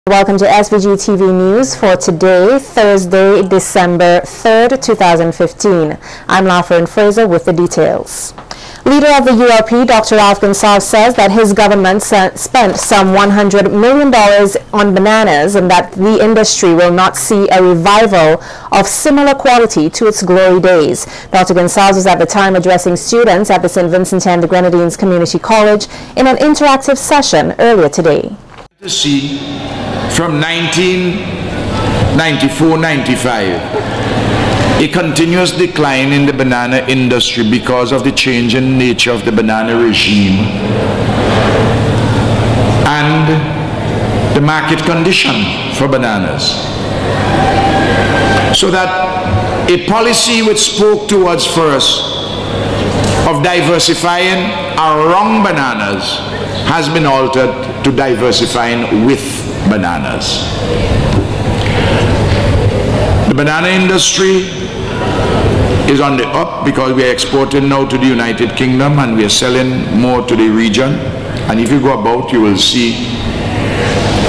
Welcome to SVG-TV News for today, Thursday, December 3rd, 2015. I'm Lafren Fraser with the details. Leader of the ULP, Dr. Ralph Gonsalves, says that his government spent some $100 million on bananas and that the industry will not see a revival of similar quality to its glory days. Dr. Gonsalves was at the time addressing students at the St. Vincent and the Grenadines Community College in an interactive session earlier today. To see from 1994-95 a continuous decline in the banana industry because of the change in nature of the banana regime and the market condition for bananas. So that a policy which spoke towards first of diversifying around bananas has been altered to diversifying with bananas. The banana industry is on the up because we are exporting now to the United Kingdom and we are selling more to the region. And if you go about, you will see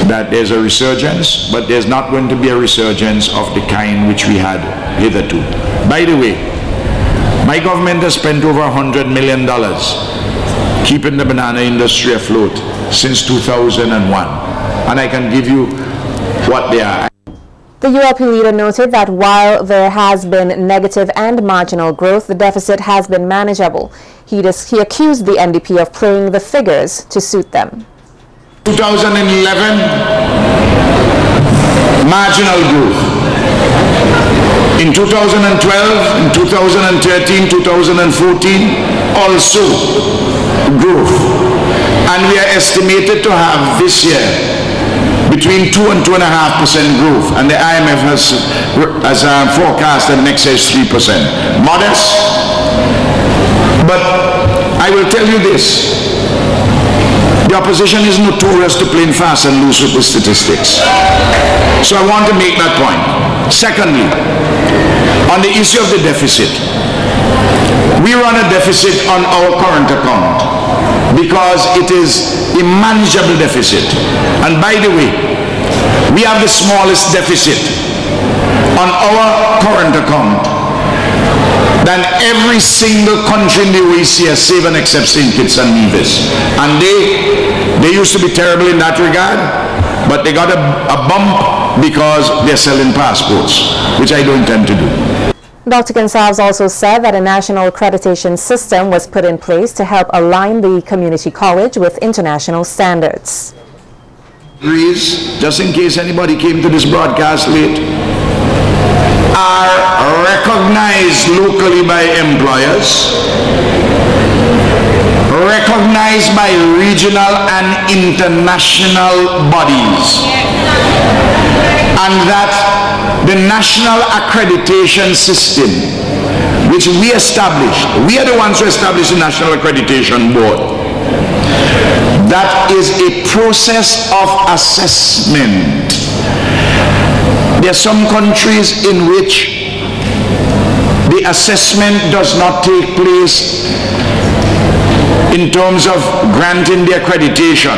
that there's a resurgence, but there's not going to be a resurgence of the kind which we had hitherto. By the way, my government has spent over $100 million keeping the banana industry afloat since 2001. And I can give you what they are. The ULP leader noted that while there has been negative and marginal growth, the deficit has been manageable. He accused the NDP of playing the figures to suit them. 2011, marginal growth. In 2012, in 2013, 2014, also growth. And we are estimated to have this year between 2 and 2.5% growth, and the IMF has forecast that next year is 3%. Modest, but I will tell you this. The opposition is notorious to playing fast and loose with the statistics. So I want to make that point. Secondly, on the issue of the deficit, we run a deficit on our current account because it is a manageable deficit. And by the way, we have the smallest deficit on our current account than every single country in the OECD save and except St. Kitts and Nevis. And they used to be terrible in that regard, but they got a bump because they're selling passports, which I don't intend to do. Dr. Gonsalves also said that a national accreditation system was put in place to help align the community college with international standards. Just in case anybody came to this broadcast late, are recognized locally by employers, recognized by regional and international bodies, and that the national accreditation system which we established, we are the ones who established the National Accreditation Board, that is a process of assessment. There are some countries in which the assessment does not take place in terms of granting the accreditation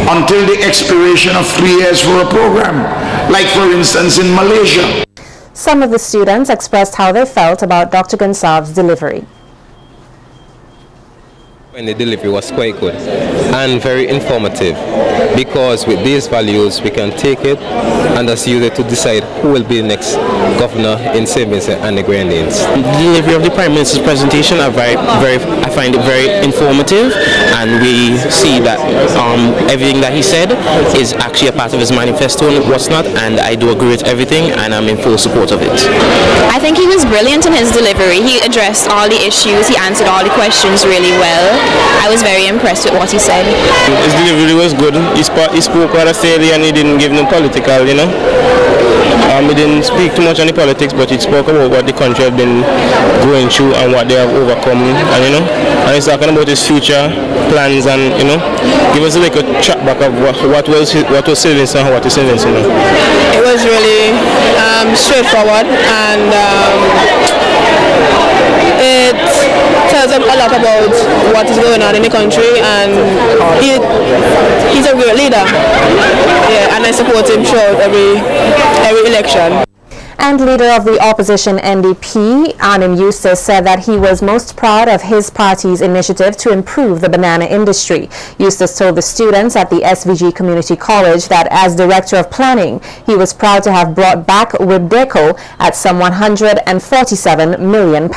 until the expiration of 3 years for a program, like for instance in Malaysia. Some of the students expressed how they felt about Dr. Gonsalves' delivery. And the delivery was quite good and very informative, because with these values we can take it and just use it to decide who will be the next governor in St. Vincent and the Grenadines. The delivery of the Prime Minister's presentation I find it very informative, and we see that everything that he said is actually a part of his manifesto and what's not, and I do agree with everything and I'm in full support of it. I think he was brilliant in his delivery. He addressed all the issues, he answered all the questions really well. I was very impressed with what he said. His delivery was good. He spoke rather fairly and he didn't give no political, you know. He didn't speak too much on the politics, but he spoke about what the country had been going through and what they have overcome, and you know, and he's talking about his future plans, and you know, give us a little chat back of what was St. Vincent and what is St. Vincent. It was really straightforward, and it tells a lot about what is going on in the country, and he's a great leader. Yeah, and I support him throughout every election. And leader of the opposition NDP, Arnim Eustace, said that he was most proud of his party's initiative to improve the banana industry. Eustace told the students at the SVG Community College that as Director of Planning, he was proud to have brought back WIDDECO at some £147 million.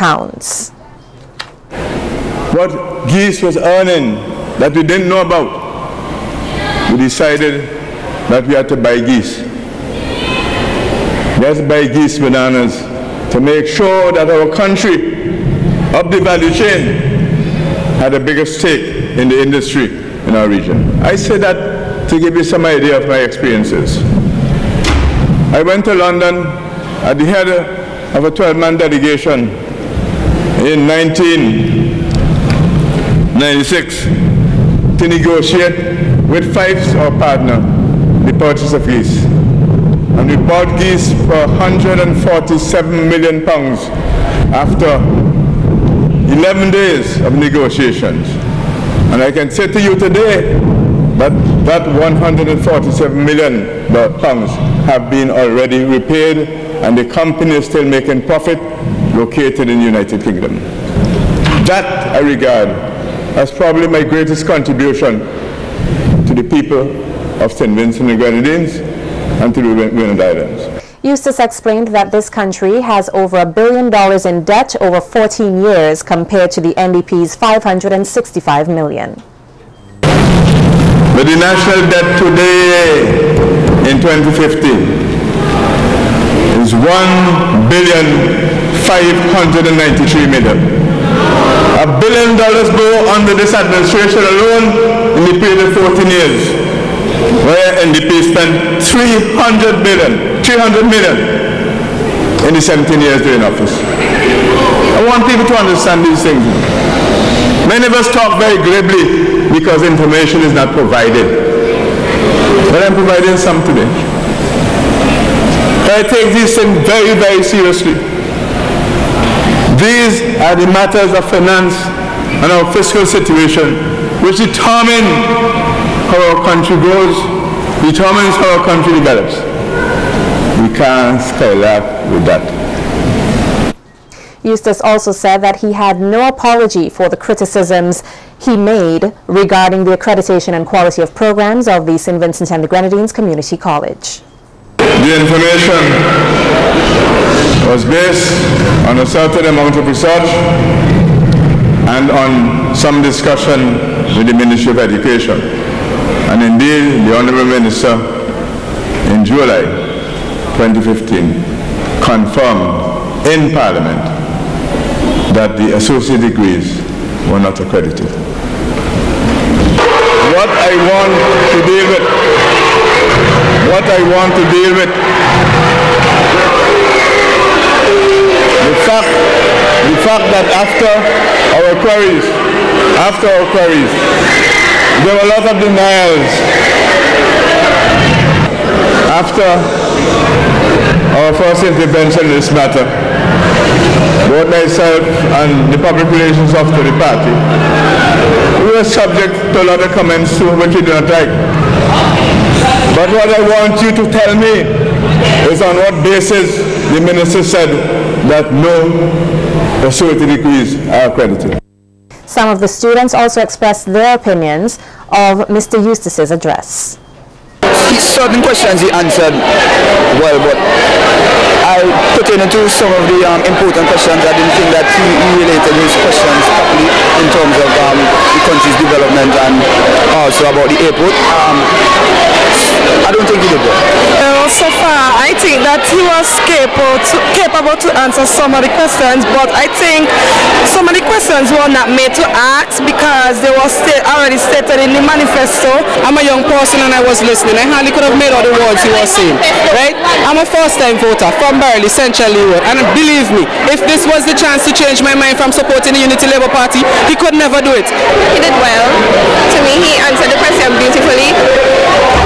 What geese was earning that we didn't know about, we decided that we had to buy geese. Let's buy geese bananas to make sure that our country, up the value chain, had a bigger stake in the industry in our region. I say that to give you some idea of my experiences. I went to London at the head of a 12-man delegation in 1996 to negotiate with Fife's, our partner, the purchase of geese. And we bought geese for £147 million after 11 days of negotiations. And I can say to you today that that £147 million have been already repaid, and the company is still making profit, located in the United Kingdom. That I regard as probably my greatest contribution to the people of St. Vincent and Grenadines and to the Grenada Islands. Eustace explained that this country has over $1 billion in debt over 14 years compared to the NDP's $565 million. But the national debt today in 2015 is $1,593 million. $1 billion more under this administration alone in the period of 14 years. Where NDP spent $300 million in the 17 years they're in office. I want people to understand these things. Many of us talk very glibly because information is not provided. But I'm providing some today. I take these things very, very seriously. These are the matters of finance and our fiscal situation which determine how our country grows, determines how our country develops. We can't skylap with that. Eustace also said that he had no apology for the criticisms he made regarding the accreditation and quality of programs of the St. Vincent and the Grenadines Community College. The information was based on a certain amount of research and on some discussion with the Ministry of Education. And indeed, the Honourable Minister in July 2015 confirmed in Parliament that the associate degrees were not accredited. What I want to deal with, the fact that after our queries, there were a lot of denials. After our first intervention in this matter, both myself and the public relations officer of the party, we were subject to a lot of comments too, which we do not like. But what I want you to tell me is on what basis the minister said that no associate degrees are accredited. Some of the students also expressed their opinions of Mr. Eustace's address. Certain questions he answered well, but I pertaining to some of the important questions, I didn't think that he related his questions properly in terms of the country's development and also about the airport. I don't think he did well. So far, I think that he was capable to answer some of the questions, but I think some of the questions were not made to ask because they were already stated in the manifesto. I'm a young person and I was listening. I hardly could have made out the words he was saying. Right? I'm a first-time voter from Barely, Central Leeward, and believe me, if this was the chance to change my mind from supporting the Unity Labour Party, he could never do it. He did well. To me, he answered the question beautifully.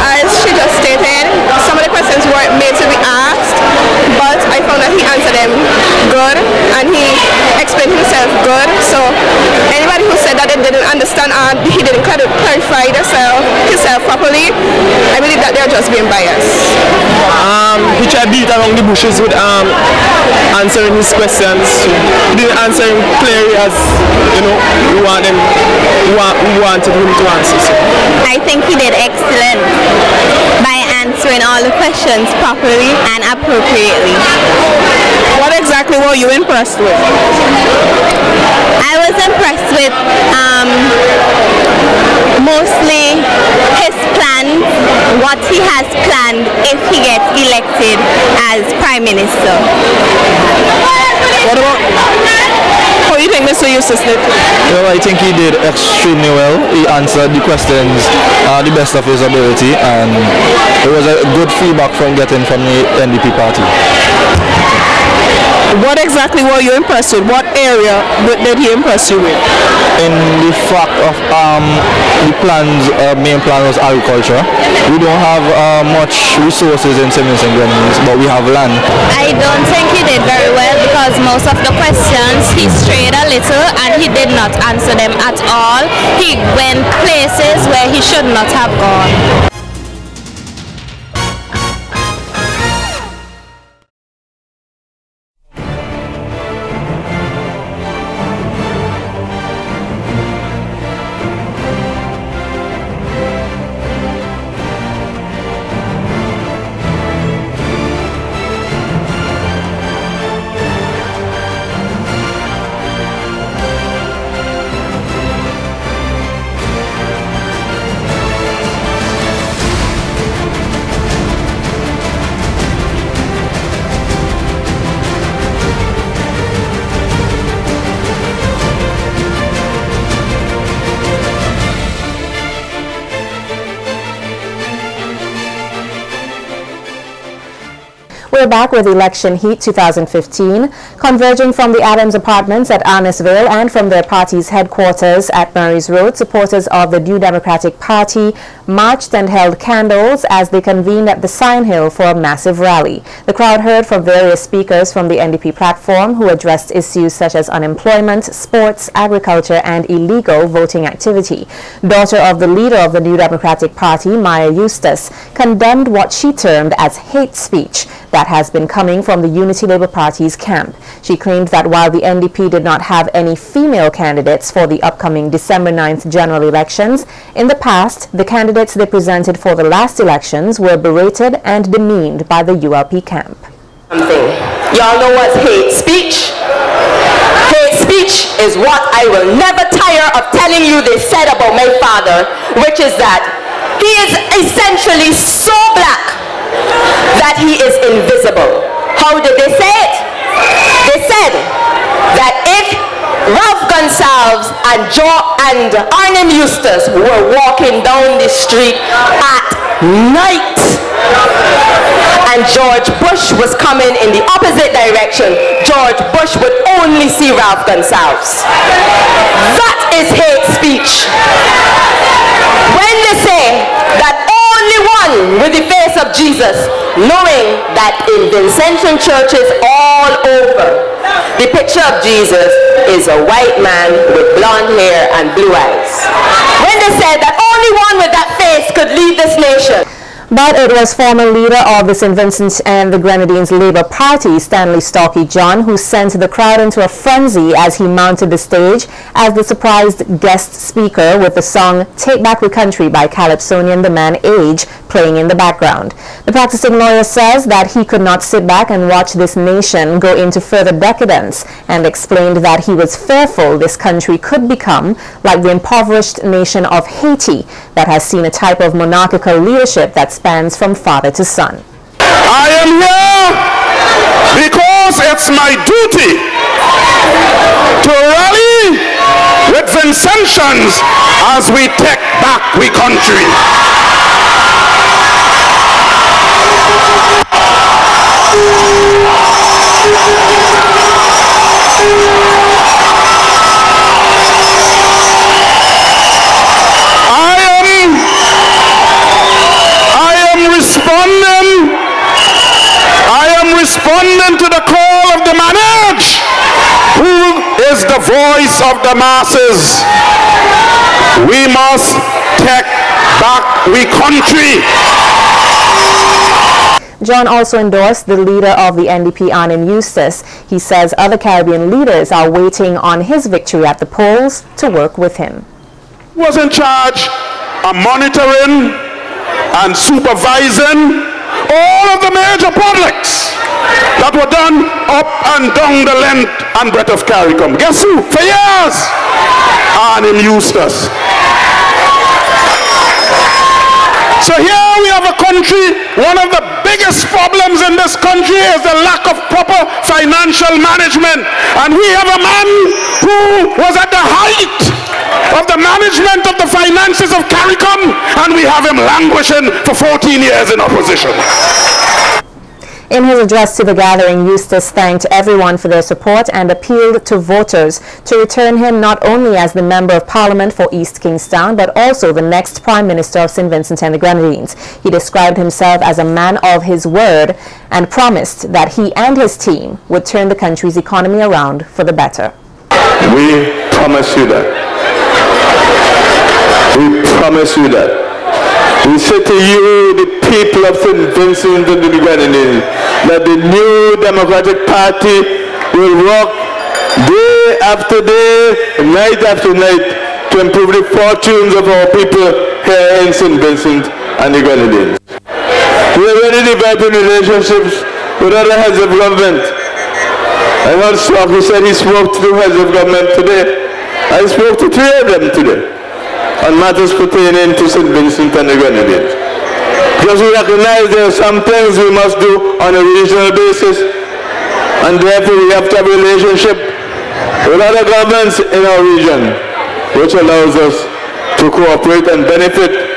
As she just stated, some of the questions weren't made to be asked, but I found that he answered them good and he explained himself good. So had clarified himself properly, I believe that they're just being biased. He tried to beat around the bushes with answering his questions. He didn't answer him clearly as we wanted him to answer. So. I think he did excellent by answering all the questions properly and appropriately. What exactly were you impressed with? I was impressed with mostly his plans, what he has planned if he gets elected as Prime Minister. What about, how do you think Mr. Eustace did? Well, I think he did extremely well. He answered the questions the best of his ability, and it was a good feedback from getting from the NDP party. What exactly were you impressed with? What area did he impress you with? In the fact of the plans, main plan was agriculture. We don't have much resources in St. Vincent Grenadines, but we have land. I don't think he did very well because most of the questions he strayed a little and he did not answer them at all. He went places where he should not have gone. We're back with Election Heat 2015, converging from the Adams Apartments at Arnisville and from their party's headquarters at Murray's Road. Supporters of the New Democratic Party marched and held candles as they convened at the Sign Hill for a massive rally. The crowd heard from various speakers from the NDP platform who addressed issues such as unemployment, sports, agriculture and illegal voting activity. Daughter of the leader of the New Democratic Party, Maya Eustace, condemned what she termed as hate speech that has been coming from the Unity Labour Party's camp. She claimed that while the NDP did not have any female candidates for the upcoming December 9th general elections, in the past, the candidates they presented for the last elections were berated and demeaned by the ULP camp. Y'all know what's hate speech? Hate speech is what I will never tire of telling you they said about my father, which is that he is essentially so black that he is invisible. How did they say it? They said that if Ralph Gonsalves and Arnim Eustace were walking down the street at night and George Bush was coming in the opposite direction, George Bush would only see Ralph Gonsalves. That is hate speech. When they say that only one with the face of Jesus, knowing that in Vincentian churches all over, the picture of Jesus is a white man with blonde hair and blue eyes. When they said that only one with that face could lead this nation. But it was former leader of the St. Vincent and the Grenadines Labour Party, Stanley Stocky John, who sent the crowd into a frenzy as he mounted the stage as the surprised guest speaker with the song Take Back the Country by Calypsonian the Man Age playing in the background. The practicing lawyer says that he could not sit back and watch this nation go into further decadence and explained that he was fearful this country could become like the impoverished nation of Haiti that has seen a type of monarchical leadership that spans from father to son. I am here because it's my duty to rally with Vincentians as we take back we country. I am responding to the call of the manage who is the voice of the masses. We must take back we country. John also endorsed the leader of the NDP, Arnim Eustace. He says other Caribbean leaders are waiting on his victory at the polls to work with him. He was in charge of monitoring and supervising all of the major projects that were done up and down the length and breadth of CARICOM. Guess who? For years, Arnim Eustace. So here we have a country, one of the biggest problems in this country is the lack of proper financial management. And we have a man who was at the height of the management of the finances of CARICOM, and we have him languishing for 14 years in opposition. In his address to the gathering, Eustace thanked everyone for their support and appealed to voters to return him not only as the Member of Parliament for East Kingstown, but also the next Prime Minister of St. Vincent and the Grenadines. He described himself as a man of his word and promised that he and his team would turn the country's economy around for the better. We promise you that. We promise you that. We say to you, the people of St. Vincent and the Grenadines, that the new Democratic Party will work day after day, night after night, to improve the fortunes of our people here in St. Vincent and the Grenadines. We are already developing relationships with other heads of government. I heard Swaki said he spoke to the heads of government today. I spoke to 3 of them today on matters pertaining to St. Vincent and the Grenadines. Because we recognize there are some things we must do on a regional basis, and therefore we have to have a relationship with other governments in our region, which allows us to cooperate and benefit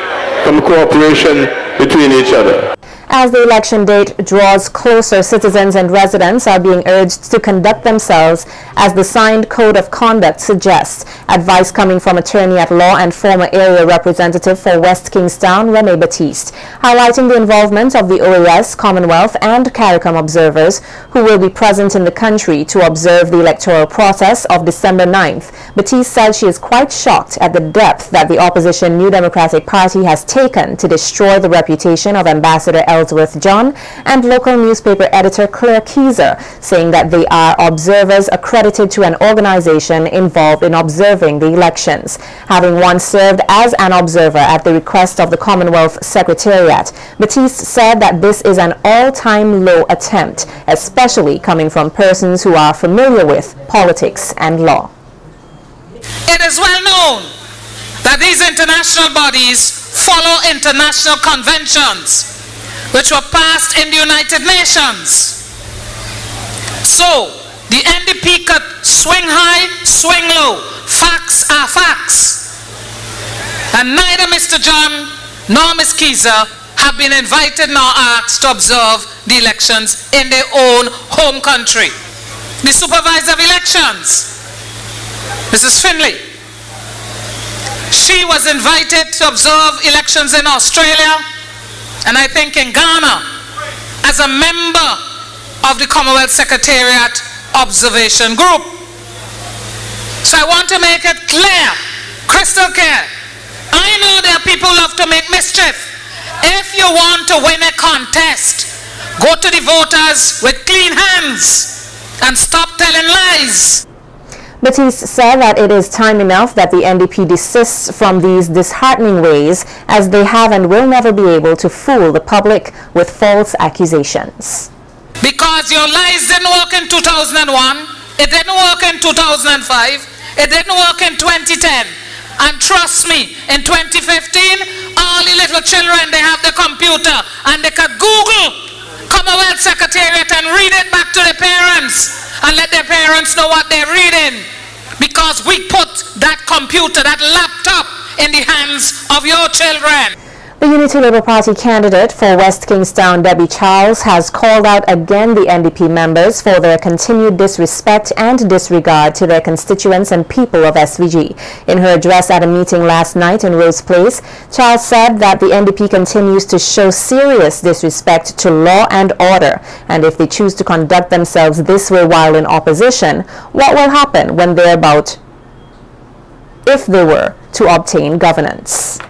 from cooperation between each other. As the election date draws closer, citizens and residents are being urged to conduct themselves as the signed code of conduct suggests. Advice coming from attorney at law and former area representative for West Kingstown, Rene Batiste, highlighting the involvement of the OAS, Commonwealth and CARICOM observers who will be present in the country to observe the electoral process of December 9th. Batiste said she is quite shocked at the depth that the opposition New Democratic Party has taken to destroy the reputation of Ambassador Ellsworth John and local newspaper editor Claire Keyser, saying that they are observers accredited to an organization involved in observing the elections. Having once served as an observer at the request of the Commonwealth Secretariat, Batiste said that this is an all-time low attempt, especially coming from persons who are familiar with politics and law. It is well known that these international bodies follow international conventions which were passed in the United Nations. So, the NDP could swing high, swing low. Facts are facts. And neither Mr. John nor Ms. Keyser have been invited nor asked to observe the elections in their own home country. The supervisor of elections, Mrs. Finlay, she was invited to observe elections in Australia and I think in Ghana as a member of the Commonwealth Secretariat Observation Group. So I want to make it clear, crystal clear. I know there are people who love to make mischief. If you want to win a contest, go to the voters with clean hands and stop telling lies. Batiste said that it is time enough that the NDP desists from these disheartening ways, as they have and will never be able to fool the public with false accusations. Because your lies didn't work in 2001, it didn't work in 2005, it didn't work in 2010. And trust me, in 2015, all the little children, they have the computer and they can Google Commonwealth Secretariat and read it back to their parents and let their parents know what they're reading. Because we put that computer, that laptop in the hands of your children. The Unity Labour Party candidate for West Kingstown, Debbie Charles, has called out again the NDP members for their continued disrespect and disregard to their constituents and people of SVG. In her address at a meeting last night in Rose Place, Charles said that the NDP continues to show serious disrespect to law and order, and if they choose to conduct themselves this way while in opposition, what will happen when they're about, if they were to obtain governance?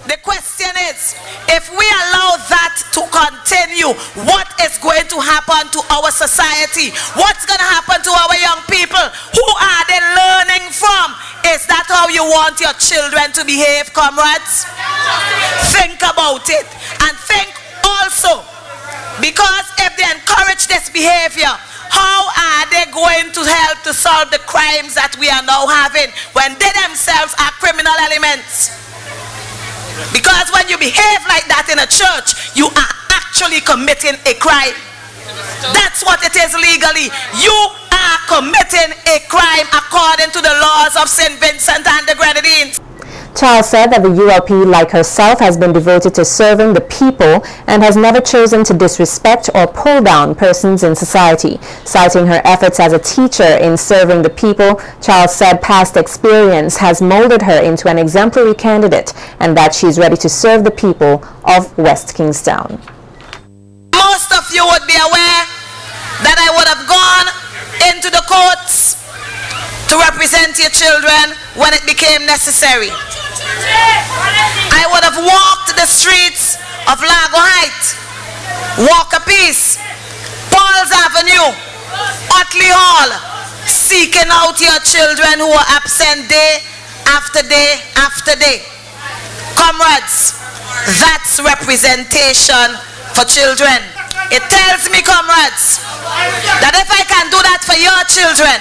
The question is, if we allow that to continue, what is going to happen to our society? What's going to happen to our young people? Who are they learning from? Is that how you want your children to behave, comrades? Think about it. And think also, because if they encourage this behavior, how are they going to help to solve the crimes that we are now having when they themselves are criminal elements? Because when you behave like that in a church, you are actually committing a crime. That's what it is legally. You are committing a crime according to the laws of St. Vincent and the Grenadines. Charles said that the ULP, like herself, has been devoted to serving the people and has never chosen to disrespect or pull down persons in society. Citing her efforts as a teacher in serving the people, Charles said past experience has molded her into an exemplary candidate and that she's ready to serve the people of West Kingstown. Most of you would be aware that I would have gone into the courts to represent your children when it became necessary. I would have walked the streets of Lago Heights, Walker Peace, Paul's Avenue, Otley Hall, seeking out your children who are absent day after day after day. Comrades, that's representation for children. It tells me, comrades, that if I can do that for your children,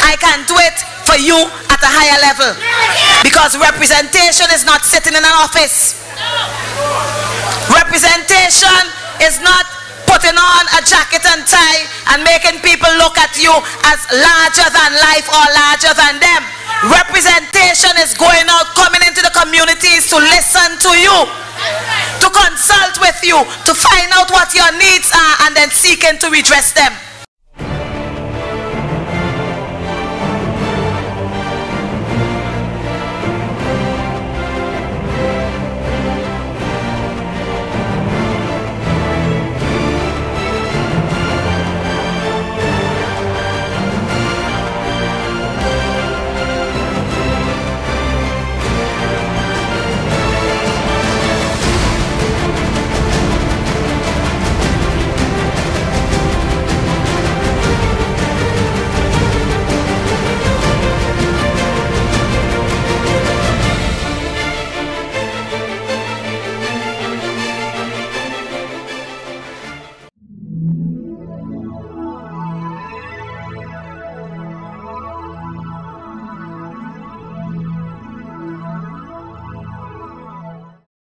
I can do it for you at a higher level. Because representation is not sitting in an office. Representation is not putting on a jacket and tie and making people look at you as larger than life or larger than them. Representation is going out, coming into the communities to listen to you, to consult with you, to find out what your needs are and then seeking to redress them.